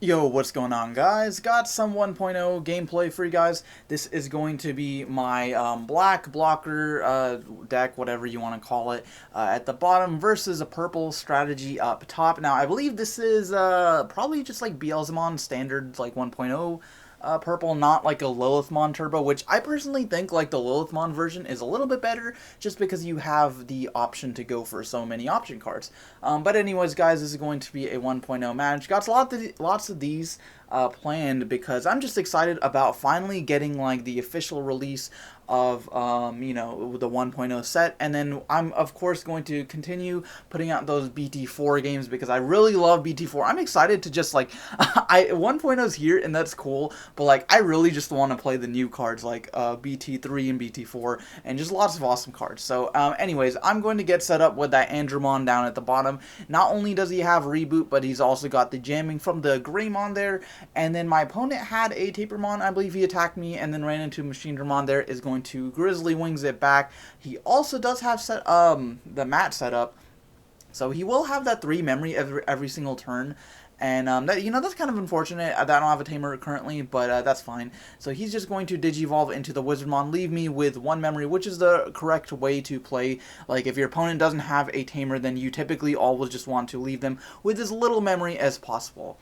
Yo, what's going on, guys? Got some 1.0 gameplay for you guys. This is going to be my black blocker deck, whatever you want to call it, at the bottom versus a purple strategy up top. Now, I believe this is probably just like Beelzemon standard, like 1.0 purple, not like a Lilithmon Turbo, which I personally think like the Lilithmon version is a little bit better just because you have the option to go for so many option cards. But anyways, guys, this is going to be a 1.0 match. Got lots of these planned because I'm just excited about finally getting like the official release of you know, the 1.0 set, and then I'm of course going to continue putting out those BT4 games because I really love BT4. I'm excited to just like 1.0 is here and that's cool, but like I really just want to play the new cards like BT3 and BT4 and just lots of awesome cards. So anyways, I'm going to get set up with that Andromon down at the bottom. Not only does he have reboot, but he's also got the jamming from the Greymon there, and then my opponent had a Tapermon. I believe he attacked me and then ran into Machinedramon. There is going to Grizzly Wings it back. He also does have the mat set up, so he will have that 3 memory every single turn. And that, you know, that's kind of unfortunate. I don't have a tamer currently, but that's fine. So he's just going to Digivolve into the Wizardmon, leave me with 1 memory, which is the correct way to play. Like, if your opponent doesn't have a tamer, then you typically always just want to leave them with as little memory as possible.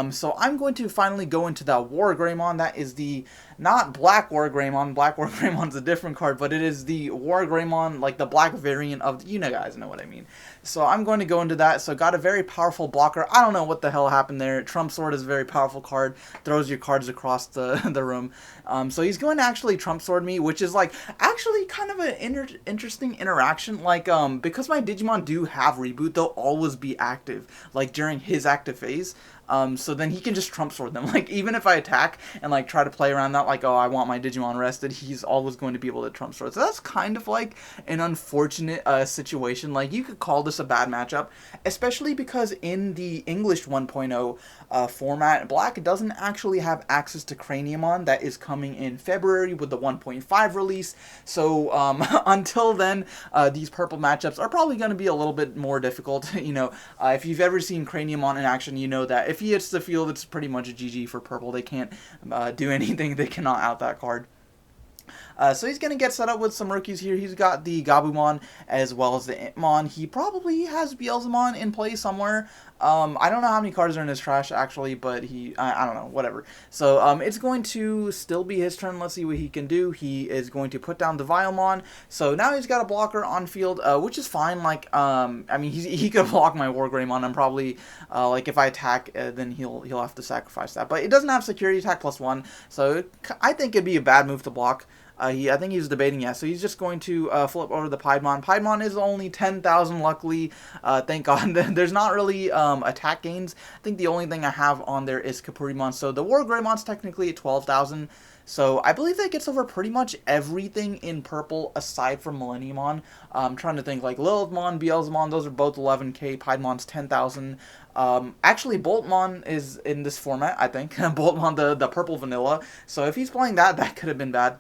So I'm going to finally go into that WarGreymon. That is the, not Black WarGreymon. Black WarGreymon's a different card, but it is the WarGreymon, like the black variant of, you know, guys know what I mean. So I'm going to go into that. So got a very powerful blocker. I don't know what the hell happened there. Trump Sword is a very powerful card. Throws your cards across the room. So he's going to actually Trump Sword me, which is like actually kind of an interesting interaction. Like, because my Digimon do have reboot, they'll always be active, like during his active phase. So then he can just Trump Sword them. Like, even if I attack and, like, try to play around that, like, oh, I want my Digimon rested, he's always going to be able to Trump Sword. So that's kind of, like, an unfortunate situation. Like, you could call this a bad matchup, especially because in the English 1.0 format, Black doesn't actually have access to Craniumon. That is coming in February with the 1.5 release. So, until then, these purple matchups are probably going to be a little bit more difficult. You know, if you've ever seen Craniumon in action, you know that if he hits the field, it's pretty much a GG for purple. They can't do anything. They cannot out that card. So he's going to get set up with some rookies here. He's got the Gabumon as well as the Intmon. He probably has Beelzemon in play somewhere. I don't know how many cards are in his trash, actually, but I don't know, whatever. So it's going to still be his turn. Let's see what he can do. He is going to put down the Vilemon. So now he's got a blocker on field, which is fine. Like, I mean, he could block my WarGreymon. I'm probably, like, if I attack, then he'll have to sacrifice that. But it doesn't have security attack +1, so I think it'd be a bad move to block. I think he's debating, yeah, so he's just going to flip over the Piedmon. Piedmon is only 10,000, luckily. Thank God. There's not really attack gains. I think the only thing I have on there is Kapurimon. So the WarGreymon's technically at 12,000. So I believe that gets over pretty much everything in purple aside from Millenniumon. I'm trying to think, like Lilithmon, Beelzemon, those are both 11k. Piedmon's 10,000. Actually, Boltmon is in this format, I think. Boltmon, the purple vanilla. So if he's playing that, that could have been bad.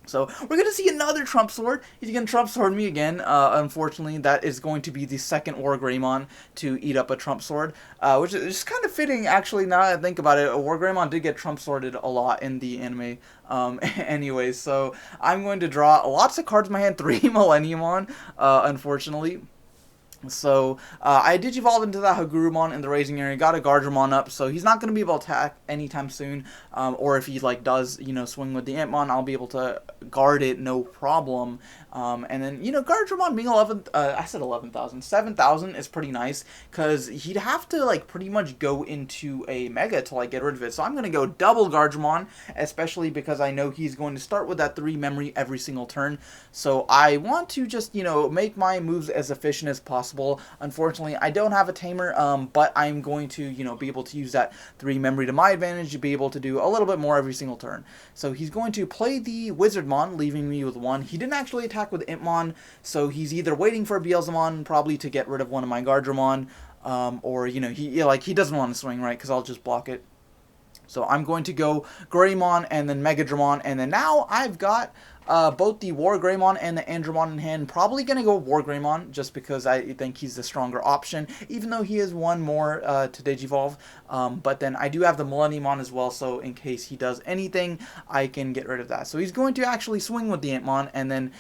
So we're going to see another Trump Sword. He's going to Trump Sword me again. Unfortunately, that is going to be the second WarGreymon to eat up a Trump Sword, which is just kind of fitting, actually, now that I think about it. WarGreymon did get Trump Sworded a lot in the anime. Anyways, so I'm going to draw lots of cards in my hand, 3 Millenniumon, unfortunately. So, I Digivolve into that Hagurumon in the raising area, got a Gardramon up, so he's not going to be able to attack anytime soon, or if he, like, does, you know, swing with the Antmon, I'll be able to guard it, no problem. And then, you know, Gardramon being 11,000, 7,000 is pretty nice, because he'd have to, like, pretty much go into a Mega to, like, get rid of it, so I'm going to go double Gardramon, especially because I know he's going to start with that 3 memory every single turn, so I want to just, you know, make my moves as efficient as possible. Unfortunately, I don't have a tamer, but I'm going to, you know, be able to use that 3 memory to my advantage to be able to do a little bit more every single turn. So he's going to play the Wizardmon, leaving me with 1. He didn't actually attack with Intmon, so he's either waiting for Beelzemon, probably to get rid of one of my Gardramon, or, you know, he doesn't want to swing, right, because I'll just block it. So I'm going to go Greymon and then Megadramon, and then now I've got both the WarGreymon and the Andromon in hand. Probably going to go WarGreymon just because I think he's the stronger option, even though he is one more to Digivolve. But then I do have the Millenniumon as well, so in case he does anything, I can get rid of that. So he's going to actually swing with the Antmon and then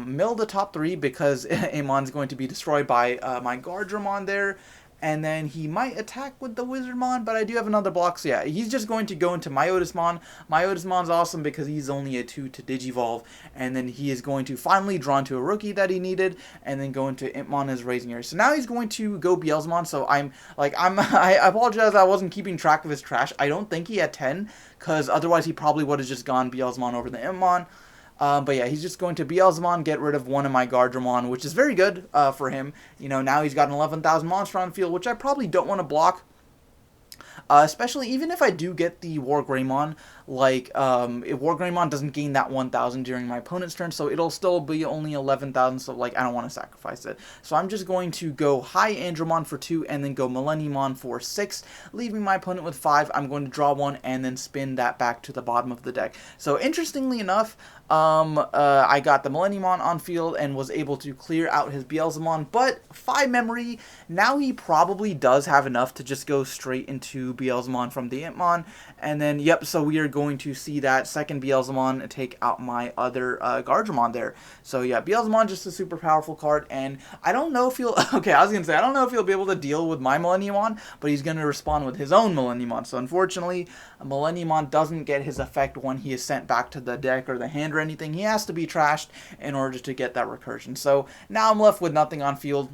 mill the top 3 because Antmon's going to be destroyed by my Guardramon there. And then he might attack with the Wizardmon, but I do have another block, so yeah, he's just going to go into Myotismon. Myotismon's awesome because he's only a 2 to Digivolve, and then he is going to finally draw into a rookie that he needed, and then go into Impmon as Raising Area. So now he's going to go Beelzemon, so I apologize I wasn't keeping track of his trash. I don't think he had 10, because otherwise he probably would have just gone Beelzemon over the Impmon. But yeah, he's just going to Beelzemon, get rid of one of my Guardramon, which is very good for him. You know, now he's got an 11,000 monster on field, which I probably don't want to block. Especially even if I do get the WarGreymon, like, WarGreymon doesn't gain that 1,000 during my opponent's turn, so it'll still be only 11,000, so, like, I don't want to sacrifice it. So I'm just going to go High Andromon for 2, and then go Millenniumon for 6, leaving my opponent with 5. I'm going to draw 1, and then spin that back to the bottom of the deck. So, interestingly enough, I got the Millenniumon on field and was able to clear out his Beelzemon, but 5 memory, now he probably does have enough to just go straight into Beelzemon from the Impmon, and then, yep, so we are going to see that second Beelzemon take out my other Guardramon there. So, yeah, Beelzemon just a super powerful card, and I don't know if he'll, okay, I was going to say, I don't know if he'll be able to deal with my Millenniumon, but he's going to respond with his own Millenniumon, so unfortunately, Millenniumon doesn't get his effect when he is sent back to the deck or the hand or anything. He has to be trashed in order to get that recursion. So now I'm left with nothing on field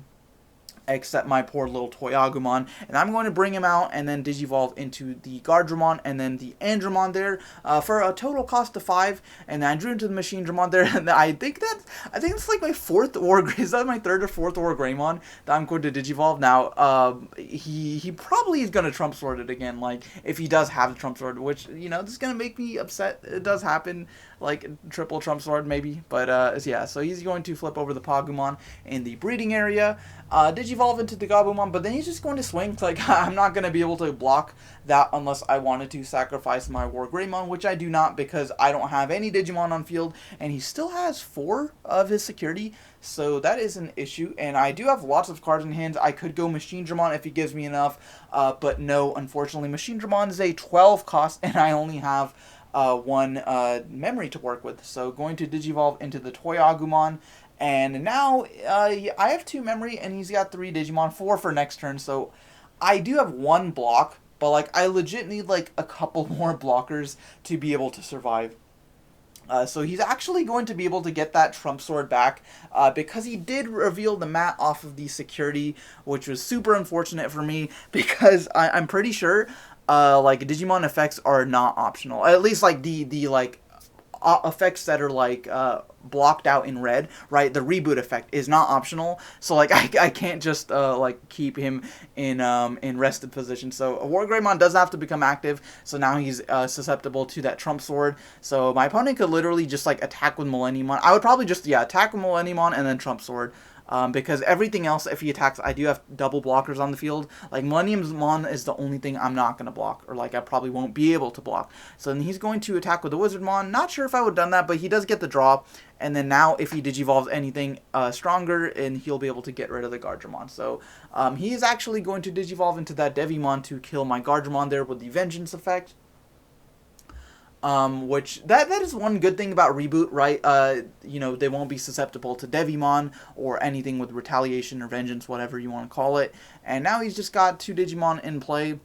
except my poor little Toy Agumon, and I'm going to bring him out and then Digivolve into the Guardramon and then the Andromon there for a total cost of 5, and then I drew into the Machine Dramon there, and I think it's like my 4th WarGreymon. Is that my 3rd or 4th WarGreymon that I'm going to Digivolve? Now, he probably is going to Trump Sword it again, like, if he does have the Trump Sword, which, you know, this is going to make me upset. It does happen, like, triple Trump Sword maybe, but, yeah, so he's going to flip over the Pagumon in the breeding area, Digivolve into the Gabumon, but then he's just going to swing. Like, I'm not going to be able to block that unless I wanted to sacrifice my WarGreymon, which I do not because I don't have any Digimon on field, and he still has 4 of his security, so that is an issue, and I do have lots of cards in hand. I could go Machine Dramon if he gives me enough, but no, unfortunately, Machine Dramon is a 12 cost, and I only have 1 memory to work with, so going to Digivolve into the Toy Agumon. And now, I have 2 memory, and he's got 3 Digimon, 4 for next turn, so I do have 1 block, but, like, I legit need, like, a couple more blockers to be able to survive. So he's actually going to be able to get that Trump Sword back, because he did reveal the mat off of the security, which was super unfortunate for me, because I'm pretty sure, like, Digimon effects are not optional. At least, like, the like, effects that are, like, blocked out in red, right? The reboot effect is not optional, so, like, I can't just like, keep him in rested position. So WarGreymon does have to become active, so now he's susceptible to that Trump Sword. So my opponent could literally just, like, attack with Millenniumon. I would probably just, yeah, attack with Millenniumon and then Trump Sword. Because everything else, if he attacks, I do have double blockers on the field. Like, Millenniumon is the only thing I'm not going to block, or, like, I probably won't be able to block. So then he's going to attack with the Wizardmon. Not sure if I would have done that, but he does get the draw. And then now, if he Digivolves anything stronger, and he'll be able to get rid of the Guardramon. So he is actually going to Digivolve into that Devimon to kill my Guardramon there with the Vengeance effect. Which, that is one good thing about Reboot, right? You know, they won't be susceptible to Devimon or anything with Retaliation or Vengeance, whatever you want to call it. And now he's just got 2 Digimon in play,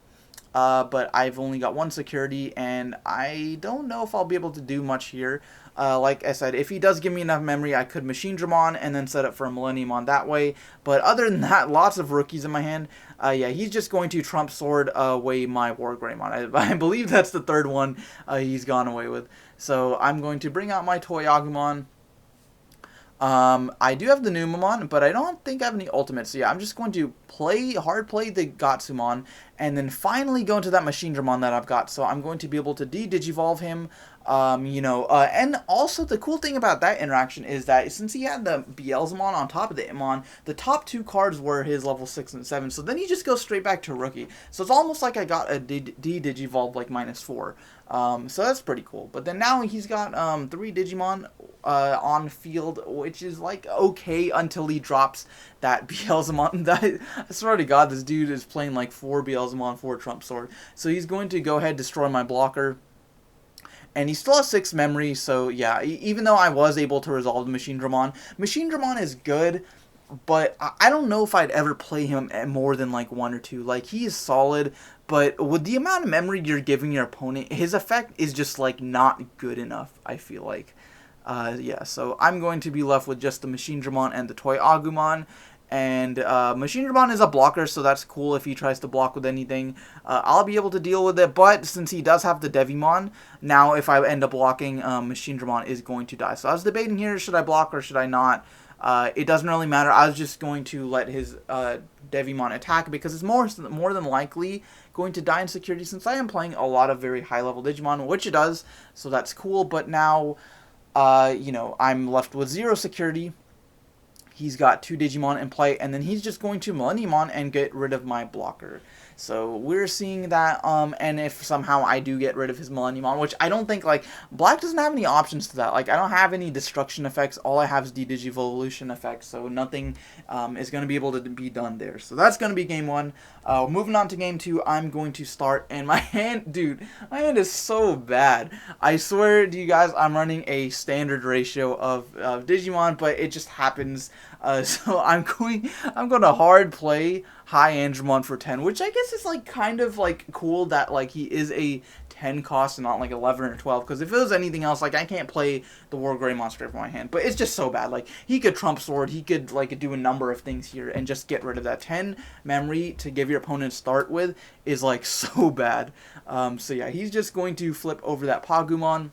but I've only got 1 security, and I don't know if I'll be able to do much here. Like I said, if he does give me enough memory, I could Machine Dramon and then set up for a Millenniumon that way. But other than that, lots of rookies in my hand. Yeah, he's just going to Trump Sword away my WarGreymon. I believe that's the 3rd one he's gone away with. So I'm going to bring out my Toy Agumon. I do have the Numamon, but I don't think I have any ultimates. So yeah, I'm just going to hard play the Gatsumon, and then finally go into that Machine Dramon that I've got. So I'm going to be able to Digivolve him And also the cool thing about that interaction is that since he had the Beelzemon on top of the Itmon, the top two cards were his level 6 and 7, so then he just goes straight back to rookie. So it's almost like I got a D-Digivolve like -4. So that's pretty cool. But then now he's got 3 Digimon on field, which is like okay until he drops that Beelzemon. I swear to God, this dude is playing like 4 Beelzemon, 4 Trump Sword. So he's going to go ahead, destroy my blocker. And he still has 6 memory, so yeah, even though I was able to resolve the Machine Dramon is good, but I don't know if I'd ever play him at more than like 1 or 2. Like, he is solid, but with the amount of memory you're giving your opponent, his effect is just like not good enough, I feel like. Yeah, so I'm going to be left with just the Machine Dramon and the Toy Agumon. And Machine Dramon is a blocker, so that's cool if he tries to block with anything. I'll be able to deal with it, but since he does have the Devimon, now if I end up blocking, Machine Dramon is going to die. So I was debating here, should I block or should I not? It doesn't really matter. I was just going to let his Devimon attack because it's more than likely going to die in security since I am playing a lot of very high-level Digimon, which it does, so that's cool. But now, I'm left with 0 security. He's got 2 Digimon in play, and then he's just going to Millenniumon and get rid of my blocker. So we're seeing that, and if somehow I do get rid of his Millenniumon, which I don't think, like, Black doesn't have any options to that. Like, I don't have any destruction effects. All I have is D-Digivolution effects, so nothing is going to be able to be done there. So that's going to be game 1. Moving on to game 2, I'm going to start, and my hand, dude, my hand is so bad. I swear to you guys, I'm running a standard ratio of Digimon, but it just happens. So I'm going to hard play high Andromon for 10, which I guess is like kind of like cool that like he is a 10 cost and not like 11 or 12, because if it was anything else, like I can't play the WarGreymon straight from my hand, but it's just so bad. Like, he could Trump Sword, he could like do a number of things here and just get rid of that 10 memory to give your opponent a start with is like so bad. So yeah, he's just going to flip over that Pagumon,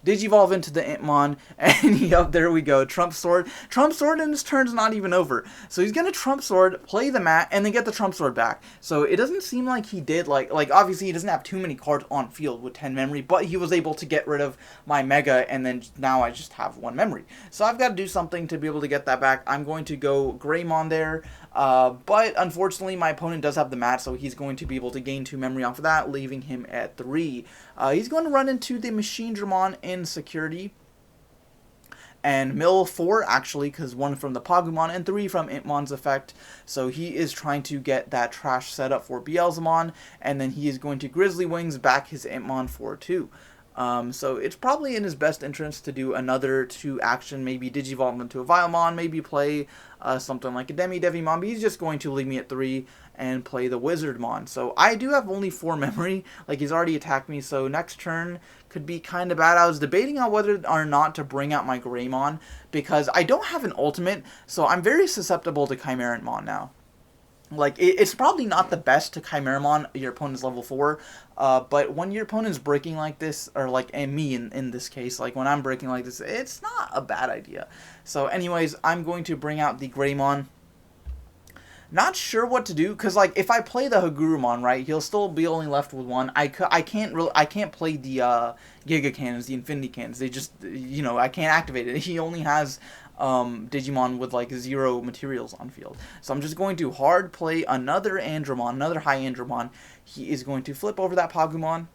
Digivolve into the Itmon, and yep, there we go. Trump Sword. Trump Sword, and his turn's not even over. So he's going to Trump Sword, play the mat, and then get the Trump Sword back. So it doesn't seem like he did, like obviously he doesn't have too many cards on field with 10 memory, but he was able to get rid of my Mega, and then now I just have 1 memory. So I've got to do something to be able to get that back. I'm going to go Greymon there, but unfortunately my opponent does have the mat, so he's going to be able to gain 2 memory off of that, leaving him at 3. He's going to run into the Machine Dramon in security, and mill 4 actually, because 1 from the Pagumon and 3 from Itmon's effect. So he is trying to get that trash set up for Beelzemon, and then he is going to Grizzly Wings back his Itmon for 2. So it's probably in his best interest to do another 2 action, maybe Digivolve into a Vilemon, maybe play something like a Devimon, but he's just going to leave me at 3 and play the Wizardmon. So I do have only 4 memory, like he's already attacked me, so next turn could be kind of bad. I was debating on whether or not to bring out my Greymon, because I don't have an ultimate, so I'm very susceptible to Chimeramon now. Like, it's probably not the best to Chimeramon your opponent's level 4, but when your opponent's breaking like this, or like, and me in this case, like when I'm breaking like this, it's not a bad idea. So anyways, I'm going to bring out the Greymon. Not sure what to do, because like if I play the Hagurumon, right, he'll still be only left with 1. I can't play the Giga Cannons, the Infinity Cannons. They just, I can't activate it. He only has Digimon with like 0 materials on field. So I'm just going to hard play another Andromon, another high Andromon. He is going to flip over that Pagumon.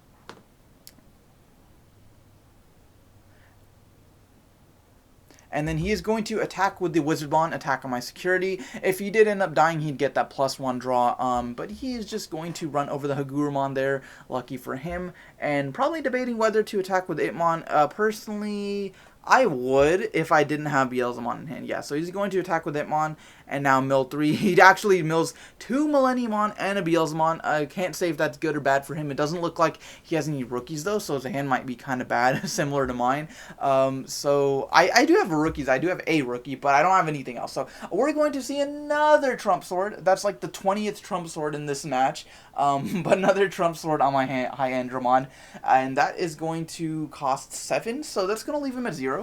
And then he is going to attack with the Wizardmon, attack on my security. If he did end up dying, he'd get that +1 draw. But he is just going to run over the Hagurumon there, lucky for him. And probably debating whether to attack with Itmon. Personally, I would if I didn't have Beelzemon in hand. Yeah, so he's going to attack with Itmon, and now mill 3. He actually mills 2 Millenniumon and a Beelzemon. I can't say if that's good or bad for him. It doesn't look like he has any rookies, though, so his hand might be kind of bad, similar to mine. So I do have rookies. I do have a rookie, but I don't have anything else. So we're going to see another Trump Sword. That's like the 20th Trump Sword in this match. But another Trump Sword on my high Andromon, and that is going to cost 7, so that's going to leave him at 0.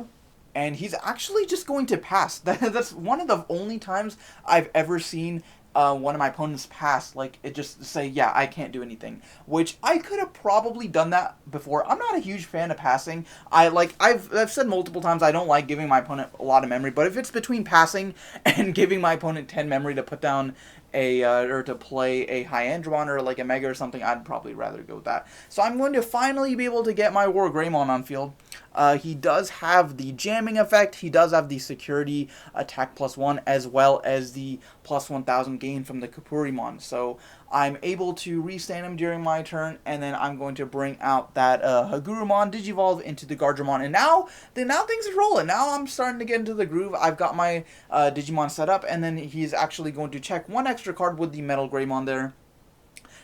And he's actually just going to pass. That's one of the only times I've ever seen one of my opponents passed, like it just say, yeah, I can't do anything. Which I could have probably done that before. I'm not a huge fan of passing. I've said multiple times I don't like giving my opponent a lot of memory, but if it's between passing and giving my opponent 10 memory to put down a or to play a high Andromon or like a Mega or something, I'd probably rather go with that. So I'm going to finally be able to get my WarGreymon on field. He does have the jamming effect. He does have the security attack +1 as well as the +1000 gain from the Kapurimon. So I'm able to restand him during my turn, and then I'm going to bring out that Hagurumon, Digivolve into the Gardevoir, and now things are rolling. Now I'm starting to get into the groove. I've got my Digimon set up, and then he's actually going to check one extra card with the Metal Greymon there.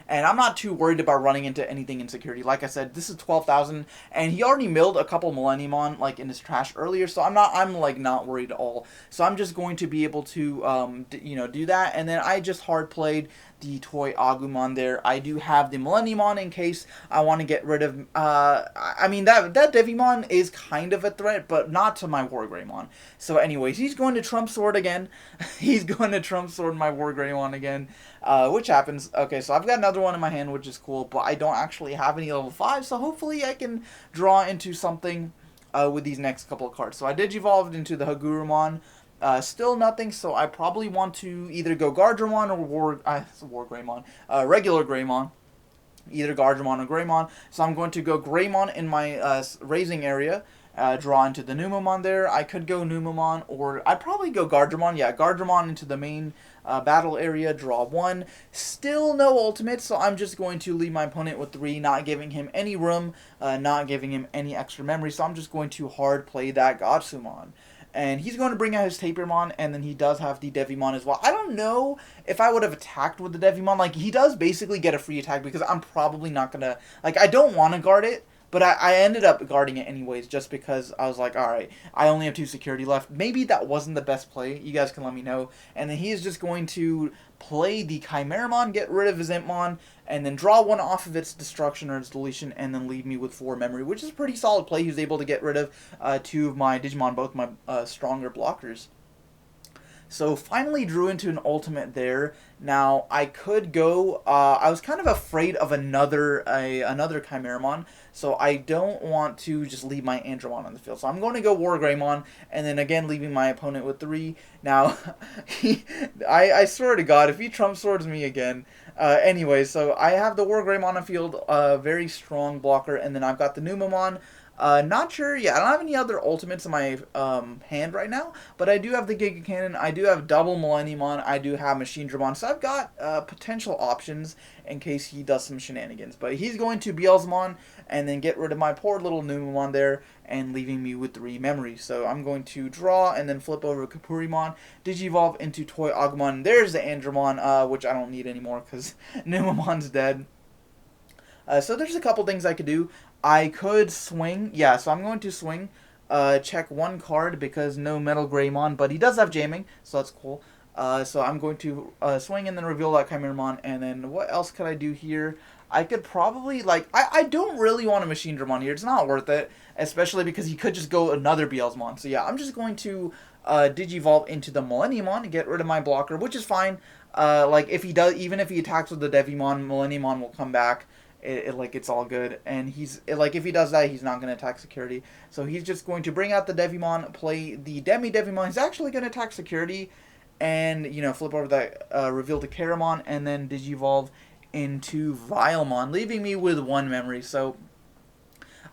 And I'm not too worried about running into anything in security. Like I said, this is 12,000, and he already milled a couple Millenniumon like in his trash earlier, so I'm not worried at all. So I'm just going to be able to do that, and then I just hard played the Toy Agumon there. I do have the Millenniumon in case I want to get rid of. I mean that Devimon is kind of a threat, but not to my WarGreymon. So anyways, he's going to Trump Sword again. He's going to Trump Sword my WarGreymon again. Which happens. Okay, so I've got another one in my hand, which is cool, but I don't actually have any level 5, so hopefully I can draw into something with these next couple of cards. So I Digivolved into the Hagurumon. Still nothing, so I probably want to either go Gardevoir or WarGreymon. Regular Greymon. Either Gardevoir or Greymon. So I'm going to go Greymon in my raising area. Draw into the Numemon there. I could go Numemon, or I'd probably go Gardevoir. Yeah, Gardevoir into the main battle area, draw 1. Still no ultimate, so I'm just going to leave my opponent with 3, not giving him any room, not giving him any extra memory, so I'm just going to hard play that Godsumon. And he's going to bring out his Tapirmon, and then he does have the Devimon as well. I don't know if I would have attacked with the Devimon. Like, he does basically get a free attack, because I'm probably not going to... Like, I don't want to guard it, but I ended up guarding it anyways, just because I was like, alright, I only have 2 security left. Maybe that wasn't the best play. You guys can let me know. And then he is just going to play the Chimeramon, get rid of his Impmon, and then draw 1 off of its destruction or its deletion, and then leave me with 4 memory, which is a pretty solid play. He was able to get rid of 2 of my Digimon, both my stronger blockers. So finally drew into an ultimate there. Now I could go. I was kind of afraid of another Chimeramon, so I don't want to just leave my Andromon on the field. So I'm going to go WarGreymon, and then again leaving my opponent with 3. Now, I swear to God, if he Trump Swords me again. Anyway, so I have the WarGreymon on the field, very strong blocker, and then I've got the Numemon. Not sure. Yeah, I don't have any other ultimates in my hand right now, but I do have the Giga Cannon. I do have double Millenniumon. I do have Machine Dramon. So I've got potential options in case he does some shenanigans. But he's going to Beelzemon and then get rid of my poor little Numemon there and leaving me with 3 memories. So I'm going to draw and then flip over Kapurimon, Digivolve into Toy Agumon. There's the Andromon, which I don't need anymore because Numemon's dead. So there's a couple things I could do. I could swing. Yeah, so I'm going to swing. Check 1 card because no Metal Greymon, but he does have jamming, so that's cool. So I'm going to swing and then reveal that Chimeramon. And then what else could I do here? I could probably, like, I don't really want a Machine Dramon here. It's not worth it, especially because he could just go another Beelzemon. So yeah, I'm just going to Digivolve into the Millenniumon and get rid of my blocker, which is fine. Like, if he does, even if he attacks with the Devimon, Millenniumon will come back. It's all good, and he's like, if he does that, he's not going to attack security, so he's just going to bring out the Devimon, play the Devimon. He's actually going to attack security, and flip over that reveal to Karamon, and then Digivolve into Vilemon, leaving me with 1 memory. So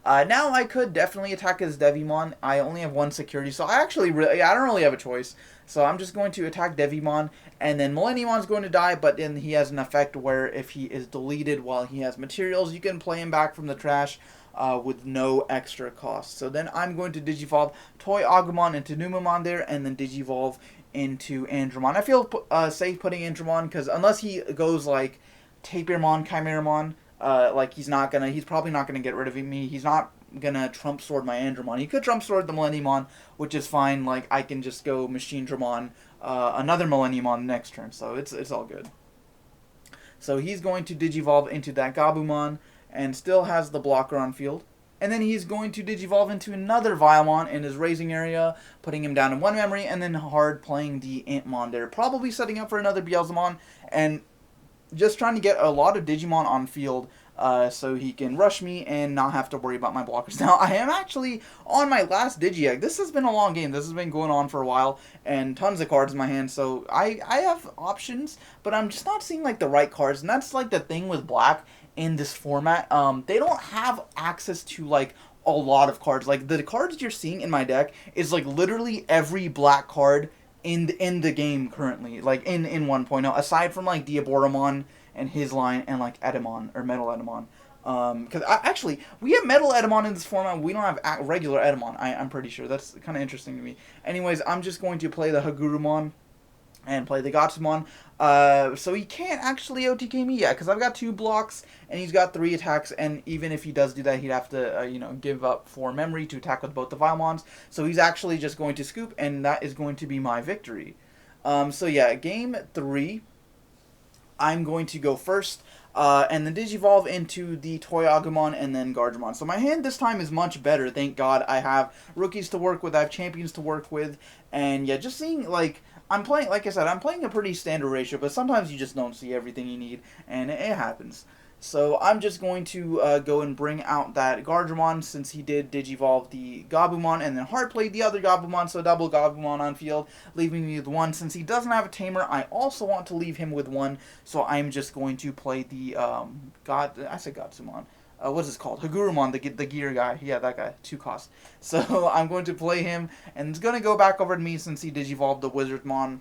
now I could definitely attack his Devimon. I only have 1 security, so I don't really have a choice. So I'm just going to attack Devimon, and then Millenniumon's going to die, but then he has an effect where if he is deleted while he has materials, you can play him back from the trash with no extra cost. So then I'm going to Digivolve Toy Agumon into Numemon there, and then Digivolve into Andromon. I feel safe putting Andromon, because unless he goes like Tapirmon, Chimeramon, he's probably not gonna get rid of me. He's not gonna Trump Sword my Andromon. He could Trump Sword the Millenniumon, which is fine. Like, I can just go Machine Dramon, another Millenniumon next turn, so it's all good. So he's going to Digivolve into that Gabumon, and still has the blocker on field. and then he's going to Digivolve into another Vilemon in his raising area, putting him down in 1 memory, and then hard playing the Antmon there. Probably setting up for another Beelzemon, and just trying to get a lot of Digimon on field so he can rush me and not have to worry about my blockers. Now, I am actually on my last Digi-Egg. This has been a long game. This has been going on for a while, and tons of cards in my hand, so I have options, but I'm just not seeing, like, the right cards, and that's, like, the thing with Black in this format. They don't have access to, like, a lot of cards. Like, the cards you're seeing in my deck is, like, literally every Black card in the game currently, like, in 1.0, aside from, like, Diaboromon and his line, and like Edamon, or Metal Edamon. Because actually, we have Metal Edamon in this format, we don't have regular Edamon, I'm pretty sure. That's kind of interesting to me. Anyways, I'm just going to play the Hagurumon and play the Gatsumon. So he can't actually OTK me yet, because I've got 2 blocks, and he's got 3 attacks, and even if he does do that, he'd have to, give up 4 memory to attack with both the Vilemons. So he's actually just going to scoop, and that is going to be my victory. So yeah, game 3. I'm going to go first, and then Digivolve into the Toyagumon and then Gardevoir. So my hand this time is much better, thank God. I have rookies to work with, I have champions to work with, and yeah, just seeing, like, I'm playing, like I said, I'm playing a pretty standard ratio, but sometimes you just don't see everything you need, and it happens. So I'm just going to go and bring out that Gardevoir, since he did Digivolve the Gabumon, and then hard played the other Gabumon, so double Gabumon on field, leaving me with 1. Since he doesn't have a Tamer, I also want to leave him with 1, so I'm just going to play the, I said Gatsumon. What's this called? Hagurumon, the gear guy. Yeah, that guy. 2 cost. So I'm going to play him, and it's going to go back over to me since he Digivolved the Wizardmon.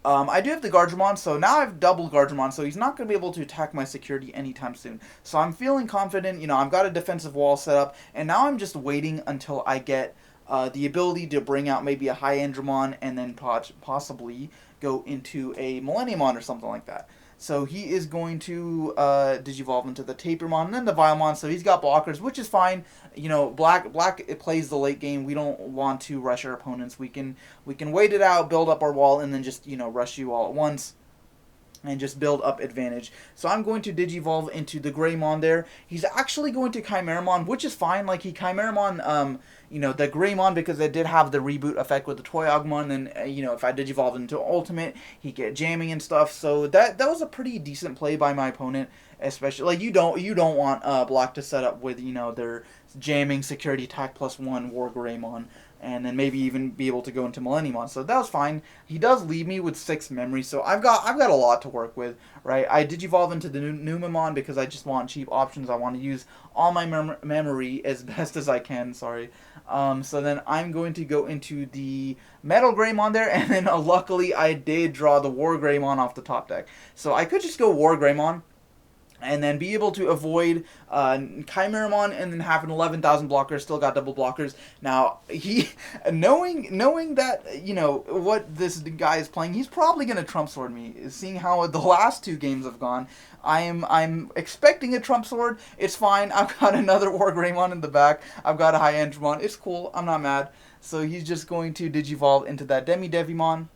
I do have the Gardevoir, so now I have double Gardevoir, so he's not going to be able to attack my security anytime soon. So I'm feeling confident, I've got a defensive wall set up, and now I'm just waiting until I get the ability to bring out maybe a Hyandramon, and then possibly go into a Millenniumon or something like that. So he is going to Digivolve into the Tapermon and then the Vilemon, so he's got blockers, which is fine. Black it plays the late game. We don't want to rush our opponents. We can wait it out, build up our wall, and then just, rush you all at once and just build up advantage. So I'm going to Digivolve into the Greymon there. He's actually going to Chimeramon, which is fine. Like, he Chimeramon, the Greymon, because it did have the reboot effect with the Toyagumon, and, if I Digivolve into Ultimate, he'd get jamming and stuff. So that was a pretty decent play by my opponent, especially, like, you don't want Black to set up with, their jamming security attack +1 WarGreymon, and then maybe even be able to go into Millenniumon. So that was fine. He does leave me with 6 memory, so I've got a lot to work with, right? I Digivolve into the Numemon because I just want cheap options. I want to use all my memory as best as I can, sorry. So then I'm going to go into the Metal Greymon there, and then luckily I did draw the WarGreymon off the top deck. So I could just go WarGreymon and then be able to avoid Chimeramon, and then have an 11,000 blocker, still got double blockers. Now, he, knowing that, what this guy is playing, he's probably going to Trump Sword me, seeing how the last 2 games have gone. I'm expecting a Trump Sword. It's fine. I've got another WarGreymon in the back. I've got a Hyandramon. It's cool. I'm not mad. So he's just going to Digivolve into that Demi-Devimon.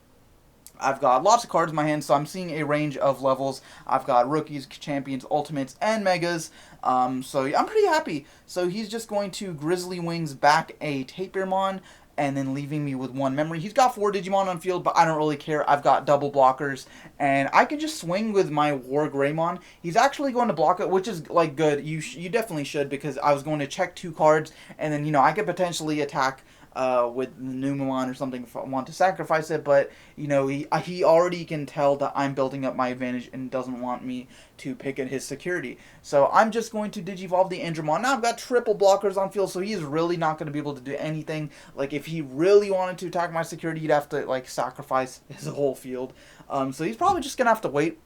I've got lots of cards in my hand, so I'm seeing a range of levels. I've got rookies, champions, ultimates, and megas. So yeah, I'm pretty happy. So he's just going to Grizzly Wings back a Tapermon, and then leaving me with 1 memory. He's got 4 Digimon on field, but I don't really care. I've got double blockers, and I can just swing with my WarGreymon. He's actually going to block it, which is, like, good. You definitely should, because I was going to check 2 cards, and then, I could potentially attack with the Numemon or something if I want to sacrifice it, but, he already can tell that I'm building up my advantage and doesn't want me to pick at his security. So I'm just going to Digivolve the Andromon. Now I've got triple blockers on field, so he's really not going to be able to do anything. Like, if he really wanted to attack my security, he'd have to, like, sacrifice his whole field. So he's probably just going to have to wait.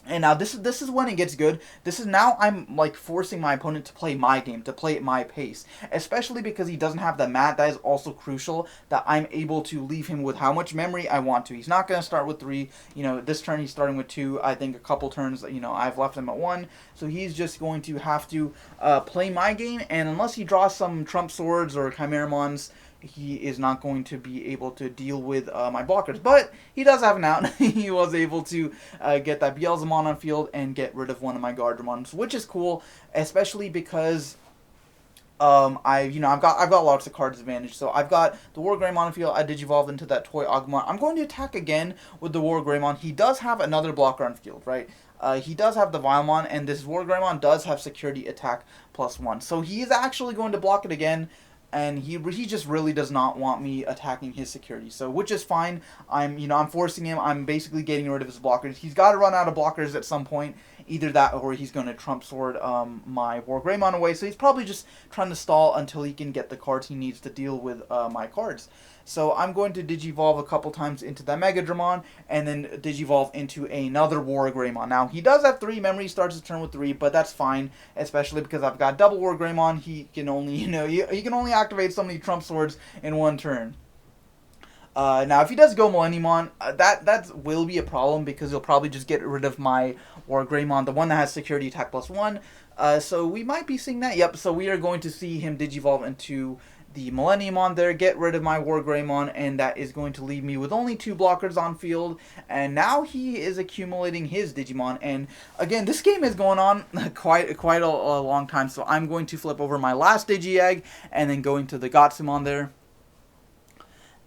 And now this is when it gets good. This is now I'm, like, forcing my opponent to play my game, to play at my pace. Especially because he doesn't have the mat. That is also crucial, that I'm able to leave him with how much memory I want to. He's not going to start with 3. This turn he's starting with 2. I think a couple turns, I've left him at 1. So he's just going to have to play my game. And unless he draws some Trump Swords or Chimeramons, he is not going to be able to deal with my blockers. But he does have an out. He was able to get that Beelzemon on field and get rid of one of my Gardevoir, which is cool, especially because I've got lots of cards advantage. So I've got the WarGreymon on field. I Digivolve into that Toy Agumon. I'm going to attack again with the WarGreymon. He does have another blocker on field, right? He does have the Vilemon, and this WarGreymon does have security attack +1. So he is actually going to block it again, and he just really does not want me attacking his security. So which is fine. I'm forcing him. I'm basically getting rid of his blockers. He's got to run out of blockers at some point. Either that or he's going to Trump Sword my WarGreymon away. So he's probably just trying to stall until he can get the cards he needs to deal with my cards. So I'm going to Digivolve a couple times into that Mega Dramon, and then Digivolve into another WarGreymon. Now, he does have 3 memory, starts his turn with 3, but that's fine, especially because I've got double WarGreymon. He can only, he can only activate so many Trump Swords in one turn. Now, if he does go Millenniumon, that will be a problem because he'll probably just get rid of my WarGreymon, the one that has security attack +1. So we might be seeing that. Yep, so we are going to see him Digivolve into the Millenniumon there, get rid of my WarGreymon, and that is going to leave me with only 2 blockers on field. And now he is accumulating his Digimon. And again, this game is going on quite a long time, so I'm going to flip over my last Digi-Egg and then go into the Gotsumon there.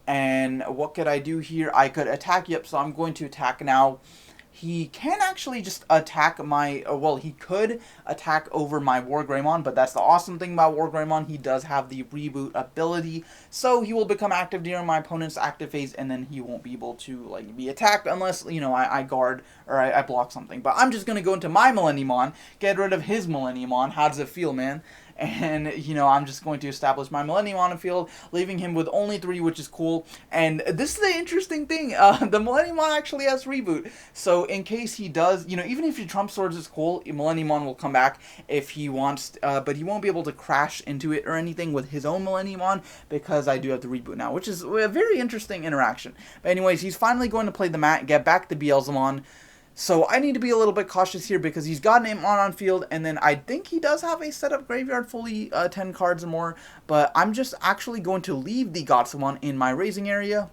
And what could I do here? I could attack. Yep, so I'm going to attack now. He can actually just attack my... well, he could attack over my WarGreymon, but that's the awesome thing about WarGreymon. He does have the reboot ability, so he will become active during my opponent's active phase, and then he won't be able to like be attacked unless, I guard or I block something. But I'm just going to go into my Millenniumon, get rid of his Millenniumon. How does it feel, man? And, I'm just going to establish my Millennium on the field, leaving him with only 3, which is cool. And this is the interesting thing. The Millennium actually has reboot. So in case he does, even if he Trump Swords is cool, Millennium will come back if he wants, but he won't be able to crash into it or anything with his own Millennium because I do have the reboot now, which is a very interesting interaction. But anyways, he's finally going to play the mat, get back the Beelzemon. So I need to be a little bit cautious here because he's got an Amon on field, and then I think he does have a setup graveyard fully 10 cards or more, but I'm just actually going to leave the Gotsumon in my raising area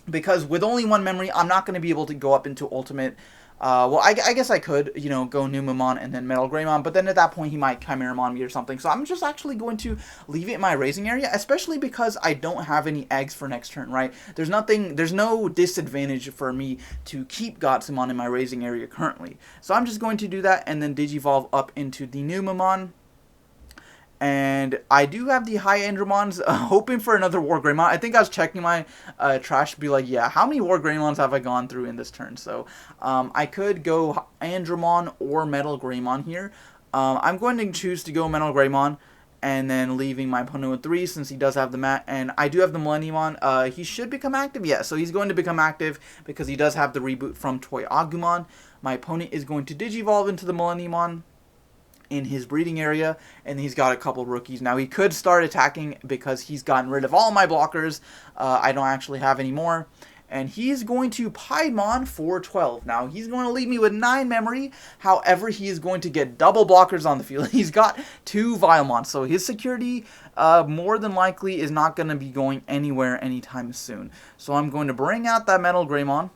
because with only 1 memory, I'm not going to be able to go up into ultimate. Well, I guess I could, go Numamon and then Metal Greymon, but then at that point he might Chimeramon me or something. So I'm just actually going to leave it in my raising area, especially because I don't have any eggs for next turn, right? There's no disadvantage for me to keep Gotsumon in my raising area currently. So I'm just going to do that and then Digivolve up into the Numamon. And I do have the high Andromons, hoping for another WarGreymon. I think I was checking my trash to be like, yeah, how many WarGreymons have I gone through in this turn? So I could go Andromon or Metal Greymon here. I'm going to choose to go Metal Greymon and then leaving my opponent with 3 since he does have the mat. And I do have the Millenniumon. He should become active. Yeah, so he's going to become active because he does have the reboot from Toy Agumon. My opponent is going to Digivolve into the Millenniumon in his breeding area, and he's got a couple rookies. Now he could start attacking because he's gotten rid of all my blockers. I don't actually have any more. And he's going to Piedmon for 12. Now, he's going to leave me with 9 memory. However, he is going to get double blockers on the field. He's got 2 Vilemon, so his security more than likely is not going to be going anywhere anytime soon. So I'm going to bring out that Metal Greymon.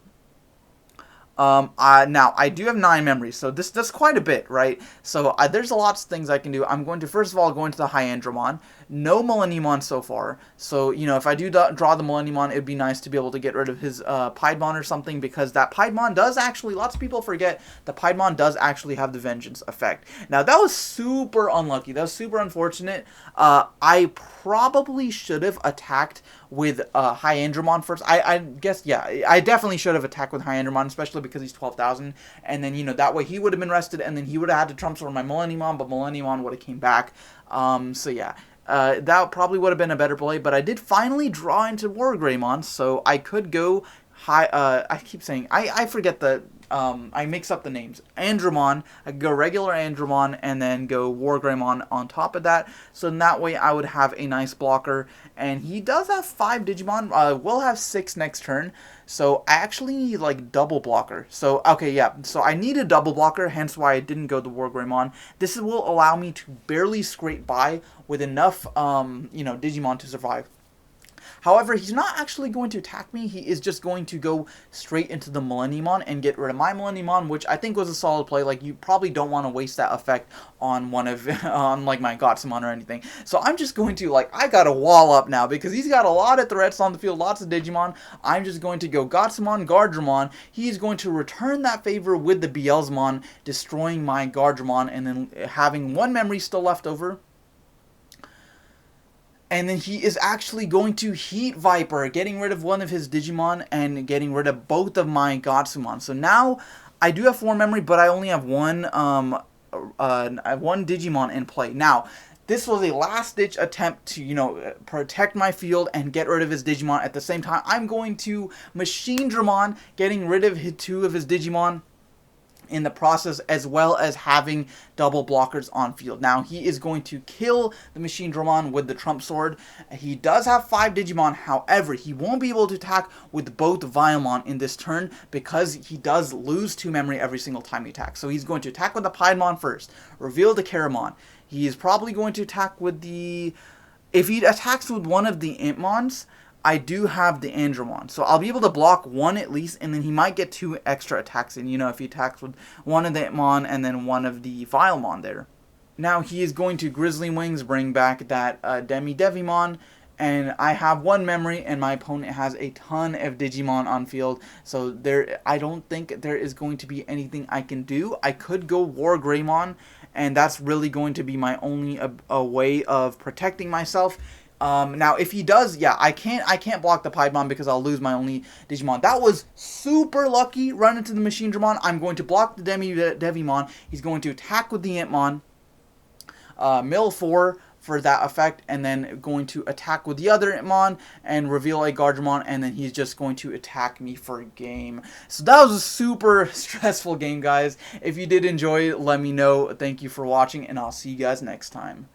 Now, I do have 9 memories, so that's quite a bit, right? So there's lots of things I can do. I'm going to, first of all, go into the High Andromon. No Millenniumon so far. So, if I do draw the Millenniumon, it'd be nice to be able to get rid of his Piedmon or something, because that Piedmon does actually, lots of people forget, the Piedmon does actually have the Vengeance effect. Now, that was super unlucky. That was super unfortunate. I probably should have attacked with High Andromon first. I guess, yeah, I definitely should have attacked with High Andromon, especially because he's 12,000, and then, that way he would have been rested, and then he would have had to Trump Sword my Millenniumon, but Millenniumon would have came back. So yeah, that probably would have been a better play, but I did finally draw into WarGreymon, so I could go high, I keep saying, I forget the, I mix up the names. Andromon, I could go regular Andromon, and then go WarGreymon on top of that, so in that way I would have a nice blocker, and he does have 5 Digimon, will have 6 next turn, so I actually need, like, double blocker. So, okay, yeah, so I need a double blocker, hence why I didn't go the WarGreymon. This will allow me to barely scrape by with enough, Digimon to survive. However, he's not actually going to attack me. He is just going to go straight into the Millenniumon and get rid of my Millenniumon, which I think was a solid play. Like, you probably don't want to waste that effect on one of on like my Gotsumon or anything. So I'm just going to, like, I got a wall up now because he's got a lot of threats on the field, lots of Digimon. I'm just going to go Gotsumon, Guardromon. He's going to return that favor with the Beelzemon, destroying my Guardromon, and then having one memory still left over. And then he is actually going to Heat Viper, getting rid of one of his Digimon and getting rid of both of my Gotsumon. So now I do have 4 memory, but I only have one Digimon in play. Now, this was a last-ditch attempt to, protect my field and get rid of his Digimon. At the same time, I'm going to Machine Dramon, getting rid of 2 of his Digimon in the process, as well as having double blockers on field. Now, he is going to kill the Machine Dramon with the Trump Sword. He does have 5 Digimon, however, he won't be able to attack with both Vilemon in this turn because he does lose 2 memory every single time he attacks. So he's going to attack with the Piedmon first, reveal the Karamon. He is probably going to attack with the... If he attacks with one of the Impmons, I do have the Andromon, so I'll be able to block 1 at least, and then he might get 2 extra attacks in, if he attacks with one of the Impmon and then one of the Vilemon there. Now he is going to Grizzly Wings, bring back that Devimon, and I have 1 memory, and my opponent has a ton of Digimon on field, so I don't think there is going to be anything I can do. I could go WarGreymon, and that's really going to be my only a way of protecting myself. Now, if he does, yeah, I can't block the Piedmon because I'll lose my only Digimon. That was super lucky, run into the Machine Dramon. I'm going to block the Devimon. He's going to attack with the Impmon. Mill 4 for that effect, and then going to attack with the other Impmon and reveal a Guardromon, and then he's just going to attack me for a game. So that was a super stressful game, guys. If you did enjoy, let me know. Thank you for watching, and I'll see you guys next time.